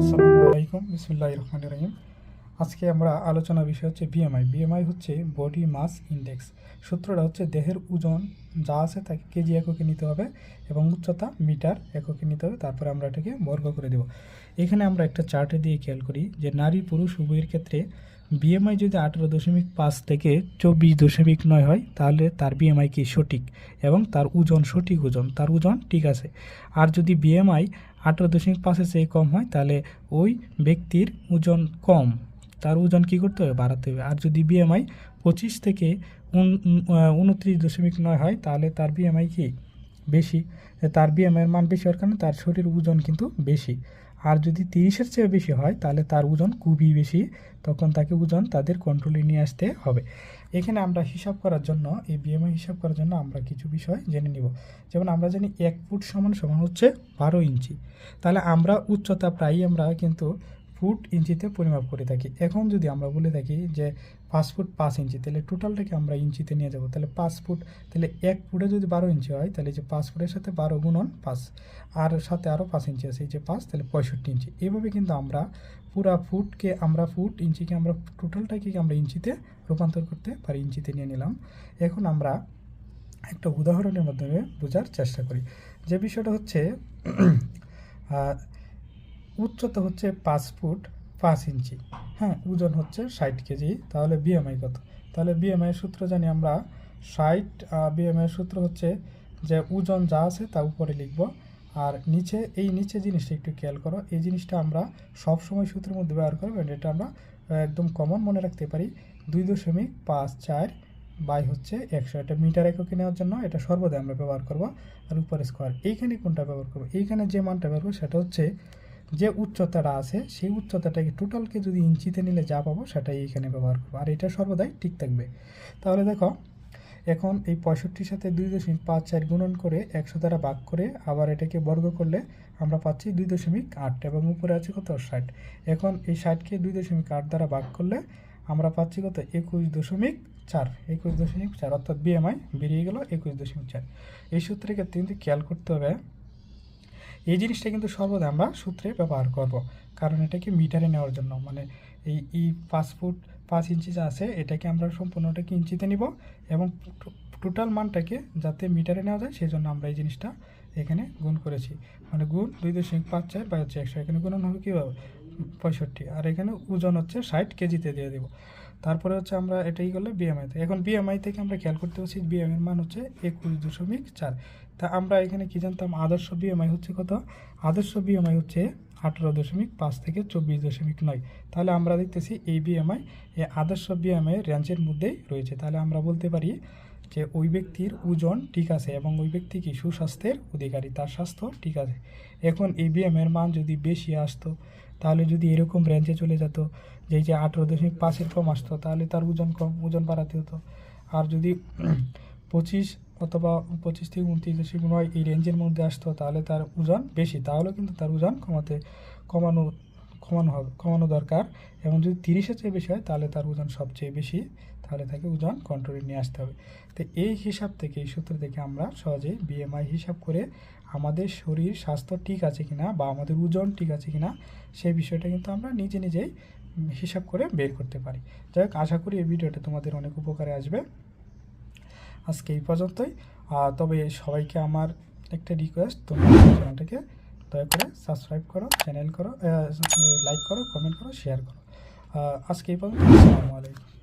আসসালামু আলাইকুম, বিসমিল্লাহির রহমানির রহিম। আজকে আমরা আলোচনা বিষয় হচ্ছে বিএমআই। বিএমআই হচ্ছে বডি মাস ইন্ডেক্স। সূত্রটা হচ্ছে দেহের ওজন যা আছে তাকে কেজি এককে নিতে হবে এবং উচ্চতা মিটার এককে নিতে হবে, তারপরে আমরা এটাকে বর্গ করে দেব। এখানে আমরা একটা চার্টে দিয়ে খেয়াল করি যে নারী পুরুষ উভয়ের ক্ষেত্রে বিএমআই যদি 18.5 থেকে 24.9 হয় তাহলে তার বিএমআই কি সঠিক এবং তার ওজন সঠিক ওজন, তার ওজন ঠিক আছে। আর যদি বিএমআই 18.5-এর চেয়ে কম হয় তাহলে ওই ব্যক্তির ওজন কম, তার ওজন কী করতে হবে, বাড়াতে হবে। আর যদি বিএমআই 25 থেকে 29.9 হয় তাহলে তার বিএমআই কি বেশি, তার বিএমআইয়ের মান বেশি হওয়ার কারণে তার শরীর ওজন কিন্তু বেশি। আর যদি 30-এর চেয়ে বেশি হয় তাহলে তার ওজন খুবই বেশি, তখন তাকে ওজন তাদের কন্ট্রোলে নিয়ে আসতে হবে। এখানে আমরা হিসাব করার জন্য, এই বিএমআই হিসাব করার জন্য আমরা কিছু বিষয় জেনে নিব। যেমন আমরা জানি 1 ফুট সমান সমান হচ্ছে 12 ইঞ্চি। তাহলে আমরা উচ্চতা প্রায়ই আমরা কিন্তু ফুট ইঞ্চিতে পরিমাপ করে থাকি। এখন যদি আমরা বলে থাকি যে 5 ফুট 5 ইঞ্চি, তাহলে টোটালটাকে আমরা ইঞ্চিতে নিয়ে যাব। তাহলে 5 ফুট, তাহলে 1 ফুটে যদি 12 ইঞ্চি হয় তাহলে যে 5 ফুটের সাথে 12 গুণন 5, আর সাথে আরও 5 ইঞ্চি আছে, এই যে 5, তাহলে 65 ইঞ্চি। এইভাবে কিন্তু আমরা পুরা ফুটকে আমরা ফুট ইঞ্চিকে আমরা টোটালটাকে আমরা ইঞ্চিতে রূপান্তর করতে পারি, ইঞ্চিতে নিয়ে নিলাম। এখন আমরা একটা উদাহরণের মাধ্যমে বোঝার চেষ্টা করি। যে বিষয়টা হচ্ছে উচ্চতা হচ্ছে 5 ফুট 5 ইঞ্চি, হ্যাঁ, ওজন হচ্ছে 60 কেজি। তাহলে বিএমআই কত? তাহলে বিএমআইয়ের সূত্র জানি আমরা 60। বিএমআইয়ের সূত্র হচ্ছে যে ওজন যা আছে তা উপরে লিখব, আর নিচে এই নিচে জিনিসটা একটু খেয়াল করো। এই জিনিসটা আমরা সবসময় সূত্রের মধ্যে ব্যবহার করবো, এটা আমরা একদম কমন মনে রাখতে পারি। 2.54 বাই হচ্ছে 100, এটা মিটার এককে নেওয়ার জন্য এটা সর্বদা আমরা ব্যবহার করব। আর উপরে স্কোয়ার, এইখানে কোনটা ব্যবহার করবো? এইখানে যে মানটা ব্যবহার করবো সেটা হচ্ছে যে উচ্চতাটা আছে সেই উচ্চতাটাকে টোটালকে যদি ইঞ্চিতে নিলে যা পাবো সেটাই এইখানে ব্যবহার করবো, আর এটা সর্বদাই ঠিক থাকবে। তাহলে দেখো, এখন এই 65-র সাথে 2.54 গুণন করে 100 দ্বারা ভাগ করে আবার এটাকে বর্গ করলে আমরা পাচ্ছি 2.8 এবং উপরে আছে কত, 60। এখন এই 60কে 2.8 দ্বারা ভাগ করলে আমরা পাচ্ছি কত, 21.4, অর্থাৎ বিএমআই বেরিয়ে গেল 21.4। এই সূত্রের ক্ষেত্রে কিন্তু খেয়াল করতে হবে, এই জিনিসটা কিন্তু সর্বদা আমরা সূত্রে ব্যবহার করব, কারণ এটাকে মিটারে নেওয়ার জন্য, মানে এই 5 ফুট 5 ইঞ্চি যা আছে এটাকে আমরা সম্পূর্ণটাকে ইঞ্চিতে নিব এবং টোটাল মানটাকে যাতে মিটারে নেওয়া যায় সেই জন্য আমরা এই জিনিসটা এখানে গুণ করেছি, মানে গুণ 2.54 বাই হচ্ছে 100, এখানে গুণন হবে কীভাবে, 65, আর এখানে ওজন হচ্ছে 60 কেজিতে দিয়ে দেবো। তারপরে হচ্ছে আমরা এটাই করলে বিএমআইতে। এখন বিএমআই থেকে আমরা খেয়াল করতে পারছি বিএমআইয়ের মান হচ্ছে 21.4। তা আমরা এখানে কি জানতাম, আদর্শ বিএমআই হচ্ছে কত? আদর্শ বিএমআই হচ্ছে 18.5 থেকে 24.9। তাহলে আমরা দেখতেছি এই বিএমআই এই আদর্শ বিএমআই রেঞ্জের মধ্যেই রয়েছে। তাহলে আমরা বলতে পারি যে ওই ব্যক্তির ওজন ঠিক আছে এবং ওই ব্যক্তি কি সুস্বাস্থ্যের অধিকারী, তার স্বাস্থ্য ঠিক আছে। এখন এই বিএমআইয়ের মান যদি বেশি আসতো, তাহলে যদি এরকম রেঞ্জে চলে যেত যে 18.5-এর কম আসতো তাহলে তার ওজন কম, ওজন বাড়াতে হতো। আর যদি 25 অথবা 25 থেকে 29.9 এই রেঞ্জের মধ্যে আসতো তাহলে তার ওজন বেশি, তাহলেও কিন্তু তার ওজন কমানো দরকার। এবং যদি 30-এর চেয়ে বেশি হয় তাহলে তার ওজন সবচেয়ে বেশি, তাহলে তাকে ওজন কন্ট্রোলে নিয়ে আসতে হবে। তো এই হিসাব থেকে, এই সূত্র থেকে আমরা সহজেই বিএমআই হিসাব করে আমাদের শরীর স্বাস্থ্য ঠিক আছে কিনা বা আমাদের ওজন ঠিক আছে কিনা সেই বিষয়টা কিন্তু আমরা নিজেই হিসাব করে বের করতে পারি। যাই হোক, আশা করি এই ভিডিওটা তোমাদের অনেক উপকারে আসবে। আজকে এই পর্যন্তই। তবে সবাইকে আমার একটা রিকোয়েস্ট, তোমরা চ্যানেলটাকে দয়া করে সাবস্ক্রাইব করো, লাইক করো, কমেন্ট করো, শেয়ার করো। আজকে এই পর্যন্ত। আসসালামু আলাইকুম।